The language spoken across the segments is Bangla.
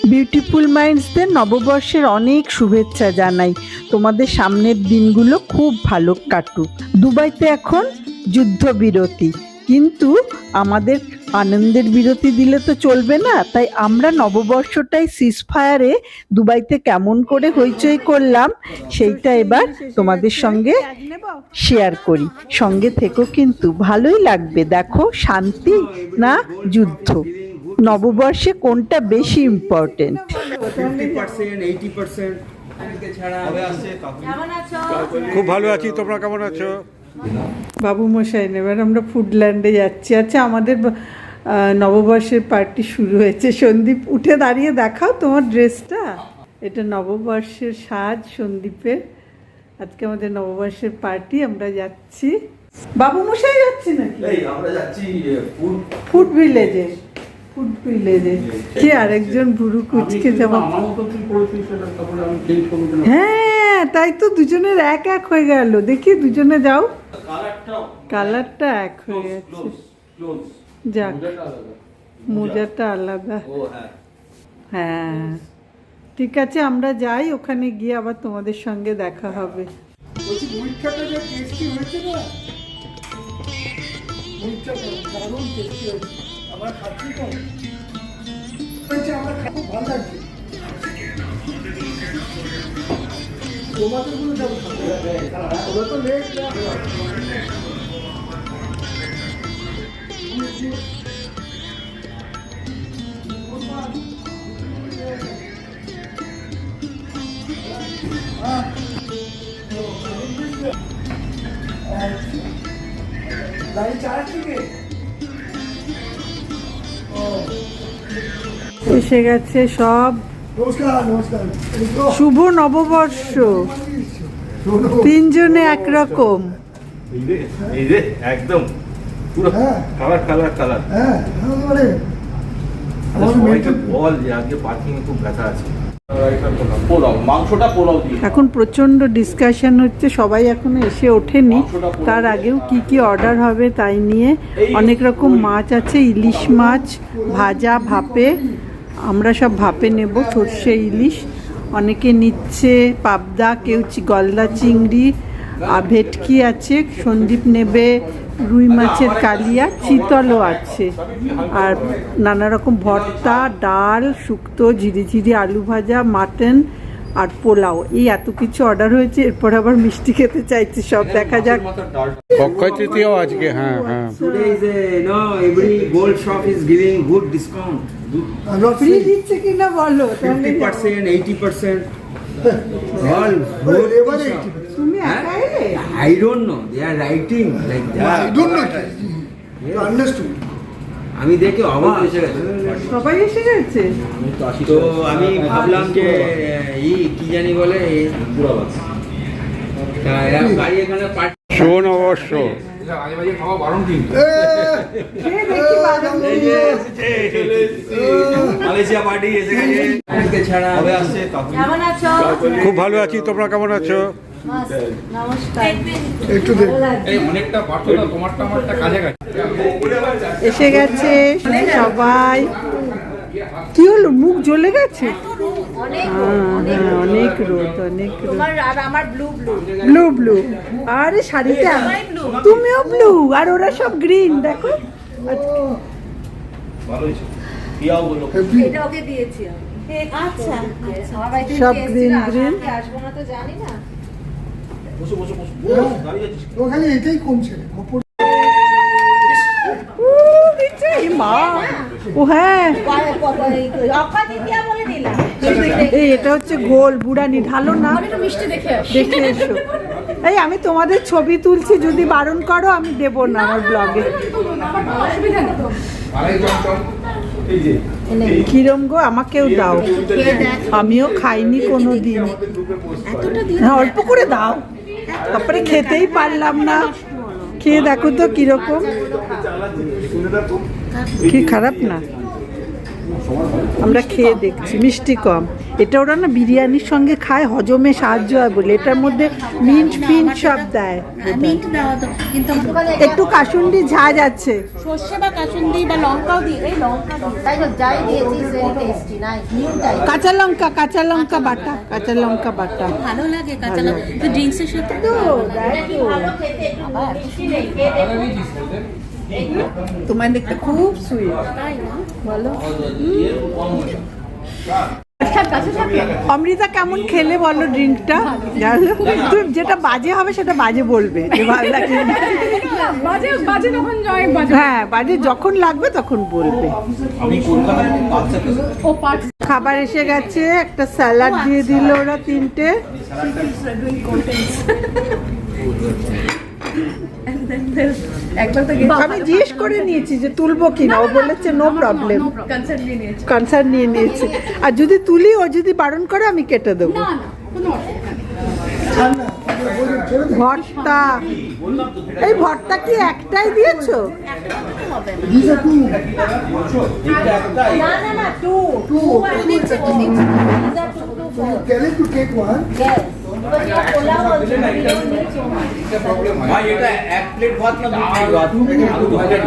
বিউটিফুল মাইন্ডসদের নববর্ষের অনেক শুভেচ্ছা জানাই। তোমাদের সামনের দিনগুলো খুব ভালো কাটুক। দুবাইতে এখন যুদ্ধবিরতি, কিন্তু আমাদের আনন্দের বিরতি দিলে তো চলবে না। তাই আমরা নববর্ষটাই সিজফায়ারে দুবাইতে কেমন করে হইচই করলাম সেইটা এবার তোমাদের সঙ্গে শেয়ার করি। সঙ্গে থেকো, কিন্তু ভালোই লাগবে। দেখো, শান্তি না যুদ্ধ, নববর্ষে কোনটা বেশি ইম্পর্টেন্ট? 50%, 80% খুব ভালো আছি, তোমরা কেমন আছো? বাবু মশাই, এবার আমরা ফুডল্যান্ডে যাচ্ছি। আচ্ছা, আমাদের নববর্ষের পার্টি শুরু হয়েছে। সন্দীপ, উঠে দাঁড়িয়ে দেখাও তোমার ড্রেসটা। এটা নববর্ষের সাজ সন্দীপের। আজকে আমাদের নববর্ষের পার্টি, আমরা যাচ্ছি। বাবু মশাই যাচ্ছি নাকি? আমরা যাচ্ছি ফুড ভিলেজে। ফুড ভিলেজে কি আরেকজন বুড়ো কুচকে যাওয়া। হ্যাঁ, তাই তো, দুজনের এক এক হয়ে গেল। দেখি দুজনে যাও, কালারটা এক হয়ে গেছে। যাক, মোজাটা আলাদা। হ্যাঁ, ঠিক আছে, আমরা যাই। ওখানে গিয়ে আবার তোমাদের সঙ্গে দেখা হবে। এসে গেছে সব। শুভ নববর্ষ, তিনজনে একরকম। এই যে একদম পুরো কালার কালার কালার। সবাইকে বল যে আজকে পার্কিং এ খুব ব্যথা আছে। পোলাও, মাংসটা পোলাও দিয়ে। এখন প্রচন্ড ডিসকাশন হচ্ছে, সবাই এখনো এসে ওঠেনি। তার আগেও কি কি অর্ডার হবে তাই নিয়ে। অনেক রকম মাছ আছে, ইলিশ মাছ ভাজা, ভাপে। আমরা সব ভাপে নেব, সর্ষে ইলিশ। অনেকে নিচ্ছে পাবদা, কেউ গলদা চিংড়ি, আর ভেটকি আছে। সন্দীপ নেবে রুই মাছের কালিয়া, চিতলও আছে। আর নানা রকম ভর্তা, ডাল, শুক্তো, ঝিরিঝিরি আলু ভাজা, মাটন আর পোলাও। এই এত কিছু অর্ডার হয়েছে। এরপর আবার মিষ্টি খেতে চাইছি, সব দেখা যাক। অক্ষয় তৃতীয়াও আজকে। হ্যাঁ হ্যাঁ, Today is every gold shop is giving good discount. Free দিচ্ছে কিনা বলো। 50%, 80%. All good. তুমি একা এলে? I don't know. They are writing like that. I don't know. You understood? আমি দেখে অবাক এসে গেছে। সবাই এসে গেছে। তো আমি ভাবলাম যে কি জানি বলে গাড়ি এখানে শুভ নববর্ষ। মালয়েশিয়া পার্টি এসে গেছে। ছাড়া হবে আসছে। কেমন আছো? খুব ভালো আছি, তোমরা কেমন আছো? নমস্কার। একটু দেখ। অনেকটা পার্থক্য, তোমারটা আমারটা কাছে কাছে। এসে গেছে সবাই। কি হলো, মুখ জ্বলে গেছে? অনেক রোদ, অনেক রোদ। তোমার আর আমার ব্লু ব্লু। Blue blue. আরে শাড়িটা তুমিও ব্লু, আর ওরা সব গ্রিন। দেখো, এটা ওকে দিয়েছি আমি। আচ্ছা, আমার বাড়িতে সব গেস্ট green, আসবে, green। আসবো না তো জানি না। ওখানে এটাই কমছে কাপড়। মা, ও হ্যাঁ, অক্ষয় তৃতীয়া বলে দিলাম। এই এটা হচ্ছে গোল বুড়ানি। ঢালো না, একটু মিষ্টি দেখে আসি। দেখে এসো। এই আমি তোমাদের ছবি তুলছি, যদি বারণ করো আমি দেব না আমার ব্লগে। কিরম গো, আমাকেও দাও। আমিও খাইনি কোনো দিন। হ্যাঁ, অল্প করে দাও, তারপরে খেতেই পারলাম না। খেয়ে দেখো তো কিরকম। কি খারাপ না? আমরা খেয়ে দেখছি, মিষ্টি কম। এটা ওরা না বিরিয়ানির সঙ্গে খায়, হজমে সাহায্য হয় বলে। এটার মধ্যে মিন্ট ফিন্ট সব দেয়। মিন্ট দেওয়া তো কিন্তু একটু কাসুন্দি ঝাঁজ আছে। সর্ষে বা কাসুন্দি বা লঙ্কাও দিই, এই লঙ্কা দিই। তাই তো যাই দিয়েছি very tasty nice new type কাঁচা লঙ্কা বাটা, কাঁচা লঙ্কা বাটা। ভালো লাগে কাঁচা লঙ্কা তো ড্রিঙ্কসের সাথে তো ভালো খেতে বেশি নেই খেয়ে দেখো তোমার দেখতে খুব সুইট। তাই না? বলো অমৃতা কেমন খেলে বলো ড্রিঙ্কটা? জানো তুমি যেটা বাজে হবে সেটা বাজে বলবে, যে ভালো লাগে। হ্যাঁ, বাজে যখন লাগবে তখন বলবে। আমি কলকাতায় খাবার এসে গেছে, একটা স্যালাড দিয়ে দিল ওরা 3টে। আমি জিজ্ঞেস করে নিয়েছি যে তুলবো কিনা, ও বলেছে নো প্রবলেম, কনসার্ন নিয়ে নিয়েছে। আর যদি তুলি, ও যদি বারণ করে আমি কেটে দেবো। ভর্তা, এই ভর্তা কি একটাই দিয়েছো? না না না টু দিচ্ছে তো দিচ্ছে Tell him to take one. yes because your pulao also you don't need so much ভাই এটা এক প্লেট ভাত না দু প্লেট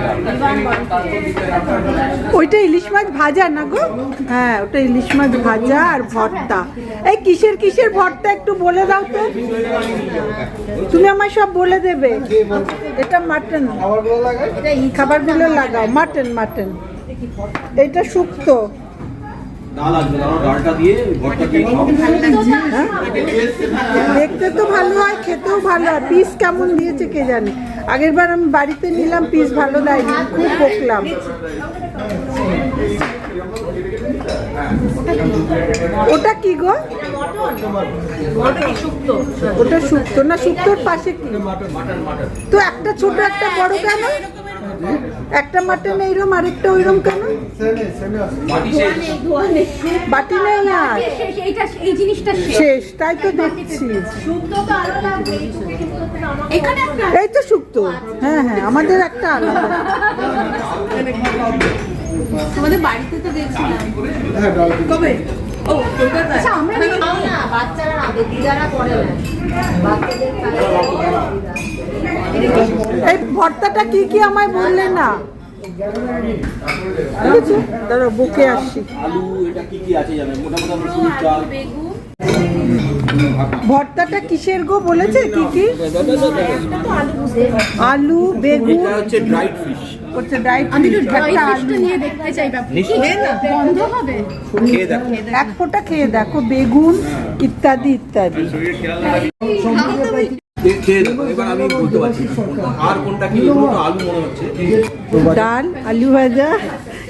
ভাত? ওইটা ইলিশ মাছ ভাজা না গো? হ্যাঁ, ওটা ইলিশ মাছ ভাজা আর ভর্তা। এই কিসের কিসের ভর্তা একটু বলে দাও তো, তুমি আমায় সব বলে দেবে। এটা মাটন, খাবারগুলো লাগাও। মাটন, এটা শুক্তো। ডাল লাগবে না, ডালটা দিয়ে ভর্তা দিয়ে খাও। হ্যাঁ? দেখতে তো ভালো হয়, খেতেও ভালো হয়। পিস কেমন দিয়েছে কে জানে। আগেরবার আমি বাড়িতে নিলাম, পিস ভালো দেয়নি, খুব বকলাম। ওটা কি গো? ওটা শুক্তো না? শুক্তোর পাশে কি? তো একটা ছোট একটা বড় কেন? একটা মাটন এইরকম আরেকটা ওইরকম কেন? বাটি নেই আর এই জিনিসটা শেষ, তাই তো দেখছি। শুক্তো তো আরো লাগবে এখানে একটা এই তো শুক্তো। হ্যাঁ, আমাদের একটা আলাদা। আমাদের বাড়িতে তো দেখছিলাম। আচ্ছা আমরা খাও না বাচ্চারা না দিদারা করে না বাচ্চাদের এই ভর্তাটা কি কি আমায় বললে না? বুঝেছো? দাঁড়াও, বুকে আসছি। আলু এটা কি কি আছে জানেন? মোটামুটি আমরা শুধু চাল বেগুন ভর্তাটা কিসের গো বলেছে? কি কি? আলু, বেগুন, এটা হচ্ছে ড্রাইড ফিশ। হচ্ছে ড্রাই আমি একটু ফ্রুট, ড্রাই একটা ফিশটা আলু। নিয়ে দেখতে চাই ব্যাপারটা। নিশ্চয়ই গন্ধ হবে? খেয়ে দেখো। এক ফোঁটা খেয়ে দেখো, বেগুন ইত্যাদি ইত্যাদি। খেয়ে দেখো, এবার আমি বলতে পারছি না কোনটা আর কোনটা কি। এগুলো তো আলু মনে হচ্ছে। ডাল, আলু ভাজা,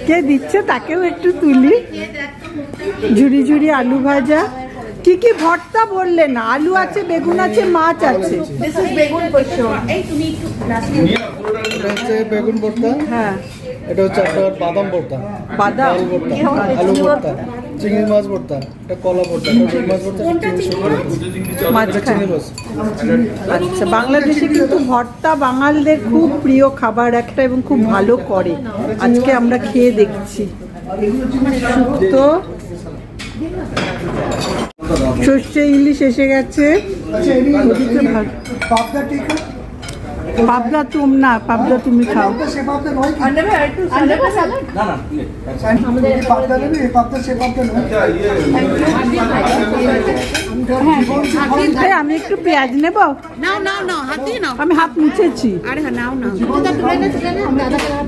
কে দিচ্ছে তাকেও একটু তুলি। ঝুড়ি ঝুড়ি আলু ভাজা। কি কি ভর্তা বললে না? আলু আছে, বেগুন আছে, মাছ আছে। দিস ইজ বেগুন ফর শিওর এই তুমি একটু এটা হচ্ছে বেগুন ভর্তা, হ্যাঁ, এটা হচ্ছে আপনার বাদাম ভর্তা, বাদাম, ডাল ভর্তা, আলু ভর্তা, চিংড়ি মাছ ভর্তা, এটা কলা ভর্তা, এটা রুই মাছ ভর্তা, কোনটা চিংড়ি মাছ? মাছ এটা খায়। চিংড়ি মাছ। আচ্ছা, বাংলাদেশে কিন্তু ভর্তা বাঙালদের খুব প্রিয় খাবার একটা, এবং খুব ভালো করে। আজকে আমরা খেয়ে দেখছি। শুক্তো, সর্ষে ইলিশ এসে গেছে। আচ্ছা এমনি ওদিকে ভাত। পাবদা টিকা, পাবদা পাবদা তুমি খাও। পাবদা সে পাবদা নয় কি? আন্ডার का सैलड না না পাবদা নেবে, এই পাবদা সে পাবদা নয়। এই, আমি একটু পেঁয়াজ নেব। নাও নাও নাও হাত দিয়ে নাও। আমি হাত মুছেছি। আরে হ্যাঁ নাও নাও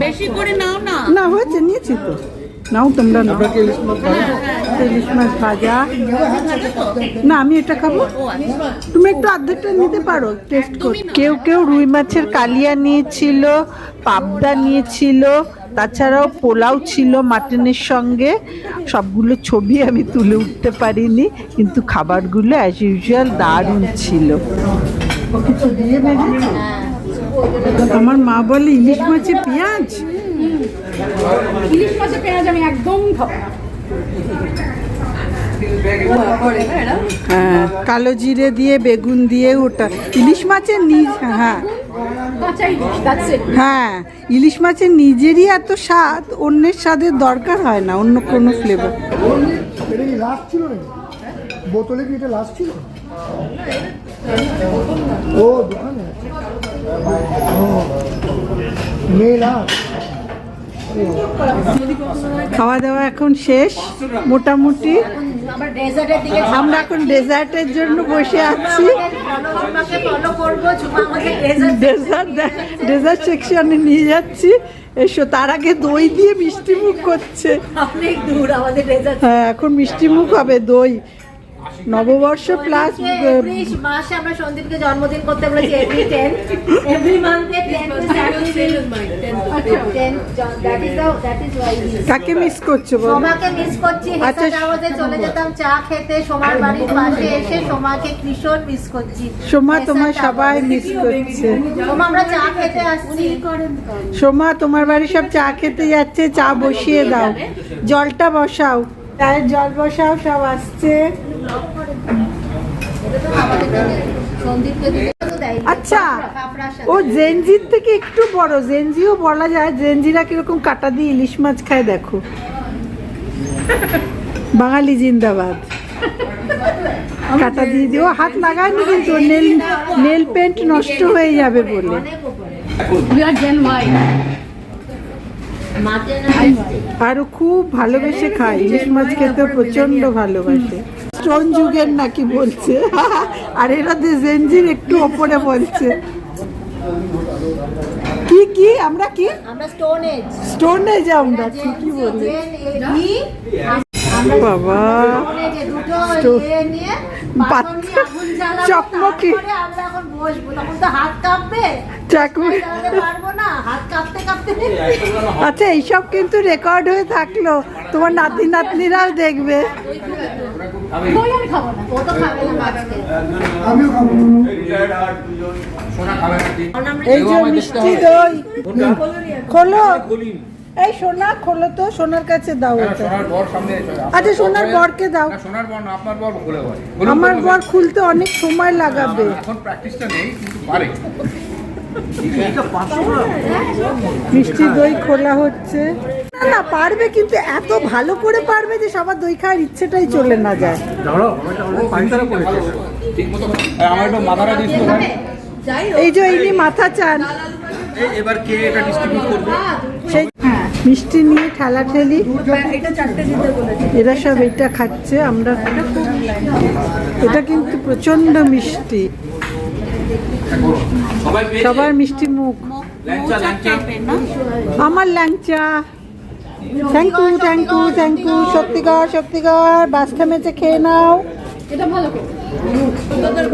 বেশি করে নাও না। না, হয়েছে, নিয়েছি তো। নাও তোমরা নাও। ইলিশ মাছ ভাজা। না, আমি এটা খাবো। তুমি একটু অর্ধেকটা নিতে পারো, টেস্ট করো। কেউ কেউ রুই মাছের কালিয়া নিয়েছিল, পাবদা নিয়েছিল, তাছাড়াও পোলাও ছিল মাটনের সঙ্গে। সবগুলো ছবি আমি তুলে উঠতে পারিনি, কিন্তু খাবারগুলো অ্যাজ ইউজুয়াল দারুণ ছিল। আমার মা বলে ইলিশ মাছে পেঁয়াজ। ইলিশ মাছে পেঁয়াজ আমি একদম খাবো না। হ্যাঁ, কালো জিরে দিয়ে বেগুন দিয়ে ওটা ইলিশ মাছের হ্যাঁ হ্যাঁ, ইলিশ মাছের নিজেরই এত স্বাদ, অন্যের স্বাদের দরকার হয় না, অন্য কোনো ফ্লেভার। এটা কি লাস্ট ছিল না বোতলে, কি এটা লাস্ট ছিল? ও দোকানে মেয়ে লাস্ট। খাওয়া দাওয়া এখন শেষ মোটামুটি, আবার ডেজার্টের দিকে আমরা এখন ডেজার্টের জন্য বসে আছি। ফলো করবো, ঝুমা আমাকে ডেজার্ট ডেজার্ট সেকশনে নিয়ে যাচ্ছি, এসো। তার আগে দই দিয়ে মিষ্টি মুখ করছে। অনেক দূর আমাদের ডেজার্ট। হ্যাঁ, এখন মিষ্টি মুখ হবে, দই নববর্ষ প্লাস মাসে আমরা সন্দীপকে জন্মদিন করতে বলেছি, এভরি মান্থে 10 to 10 that is why কাকে মিস করছো বলো? সোমাকে মিস করছি। আচ্ছা। হেসা জাওয়াতে চলে যেতাম চা খেতে, সোমার বাড়ির পাশে এসে সোমাকে ভীষণ মিস করছি। সোমা, তোমার সবাই মিস করছে। সোমা, আমরা চা খেতে আসছি। সোমা, তোমার বাড়ি সব চা খেতে যাচ্ছে, চা বসিয়ে দাও, জলটা বসাও, চায়ের জল বসাও, সব আসছে। আচ্ছা, ও জেনজির থেকে একটু বড়, জেনজিও বলা যায়। জেনজিরা কিরকম কাটা দিয়ে ইলিশ মাছ খায় দেখো। বাঙালি জিন্দাবাদ। কাটা দিয়ে দিও, হাত লাগায়নি কিন্তু, নেল পেন্ট নষ্ট হয়ে যাবে বলে। আরো খুব ভালোবেসে খায়, ইলিশ মাছ খেতে প্রচন্ড ভালোবাসে। স্টোন যুগের নাকি বলছে, আর এরা জেনজির একটু ওপরে বলছে। কি কি আমরা কি আমরা স্টোন এজ, স্টোন এজ আমরা ঠিকই বলি বাবা। চকমকি আমরা এখন বসবো, তখন তো হাত কাঁপবে, চকমকি। পারবো না, হাত কাঁপতে কাঁপতে। আচ্ছা, এইসব কিন্তু রেকর্ড হয়ে থাকলো, তোমার নাতি নাতনিরাও দেখবে। ও তো খাবে না মাছকে। আমিও খাবো। এই যে মিষ্টি দই, খোলো। এই সোনা, খোলো তো, সোনার কাছে দাও এটা। আচ্ছা, সোনার বরকে দাও। সোনার বর না, আপনার বর খুলে বল। আমার বর খুলতে অনেক সময় লাগাবে। এখন প্র্যাকটিসটা নেই, কিন্তু পারে। মিষ্টি দই খোলা হচ্ছে। না না, পারবে, কিন্তু এত ভালো করে পারবে যে সবার দই খাওয়ার ইচ্ছেটাই চলে না যায়। আমার একটু মাথাটা দিস তো ভাই। এই যে ইনি মাথা চান, এবার কে এটা ডিস্ট্রিবিউট করবে? সেই মিষ্টি নিয়ে ঠেলাঠেলি, এরা সব এটা খাচ্ছে। আমরা, এটা কিন্তু প্রচন্ড মিষ্টি, সবার মিষ্টি মুখ। আমার ল্যাংচা, thank you thank you thank you. সত্যিকার সত্যিকার বাসটা মেচে খেয়ে নাও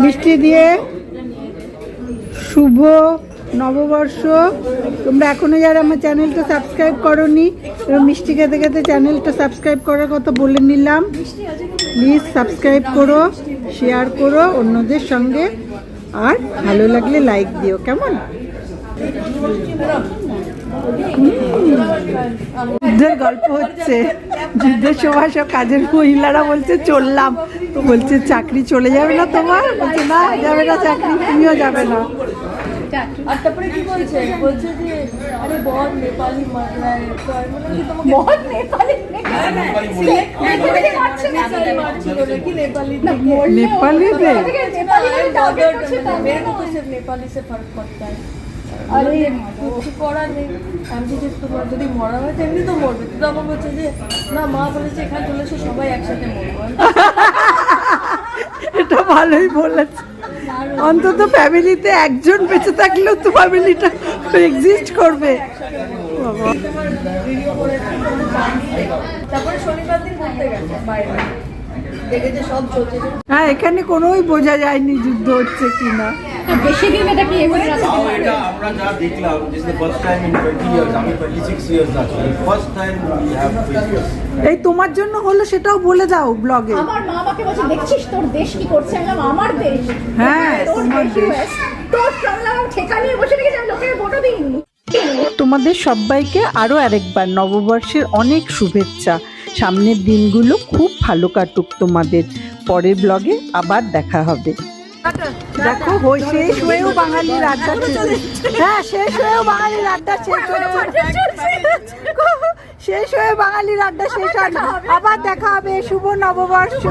মিষ্টি দিয়ে। শুভ নববর্ষ। তোমরা এখনো যারা আমার চ্যানেলটা সাবস্ক্রাইব করোনি, মিষ্টি খেতে খেতে চ্যানেলটা সাবস্ক্রাইব করার কথা বলে নিলাম। প্লিজ সাবস্ক্রাইব করো, শেয়ার করো অন্যদের সঙ্গে, আর ভালো লাগলে লাইক দিও, কেমন? যুদ্ধের গল্প হচ্ছে, যুদ্ধের সময় সব কাজের মহিলারা বলছে চললাম, তো বলছে চাকরি চলে যাবে না তোমার? বলছে না, যাবে না চাকরি, তুমিও যাবে না। আর তারপরে কি বলছে, বলছে যে আরে বল নেপালি মারলায়, তো আমি বললাম কি তোমাকে বল নেপালি नेपाली में मेरे को तो सिर्फ नेपाली से फर्क पड़ता है। अरे কিছু করার নেই, আমি জিজ্ঞেস করবো যদি মরা হয় তেমনি তো মরবে, তো আমার বলছে যে না, মা বলেছে এখানে চলে এসে সবাই একসাথে মরবো। এটা ভালোই বলেছে, অন্তত ফ্যামিলিতে একজন বেঁচে থাকলেও তো ফ্যামিলিটা এক্সিস্ট করবে। তারপরে শনিবার দিন ঘুরতে গেছে বাইরে, দেখেছে সব চলছে। হ্যাঁ, এখানে কোনোই বোঝা যায়নি যুদ্ধ হচ্ছে কিনা। বেশি দিন এটা কি এমনি তাও এটা আমরা যা দেখলাম, this the first time in 20 years, আমি 26 ইয়ার্স আছি, first time we have face. এই তোমার জন্য হলো সেটাও বলে দাও ব্লগে। আমার মা আমাকে বলছে দেখছিস তোর দেশ কি করছে, আমি বললাম আমার দেশ, হ্যাঁ, তোমার দেশ। তোর প্রবলেম ঠেকা নিয়ে বসে রেখেছি, আমি লোকের ভোটও দিইনি। তোমাদের সবাইকে আরও আরেকবার নববর্ষের অনেক শুভেচ্ছা। সামনের দিনগুলো খুব ভালো কাটুক তোমাদের। পরের ব্লগে আবার দেখা হবে। দেখো শেষ হয়েও বাঙালির আড্ডা হ্যাঁ শেষ হয়েও বাঙালির আড্ডা শেষ হয়ে বাঙালির আড্ডা শেষ হয় না। আবার দেখা হবে। শুভ নববর্ষ।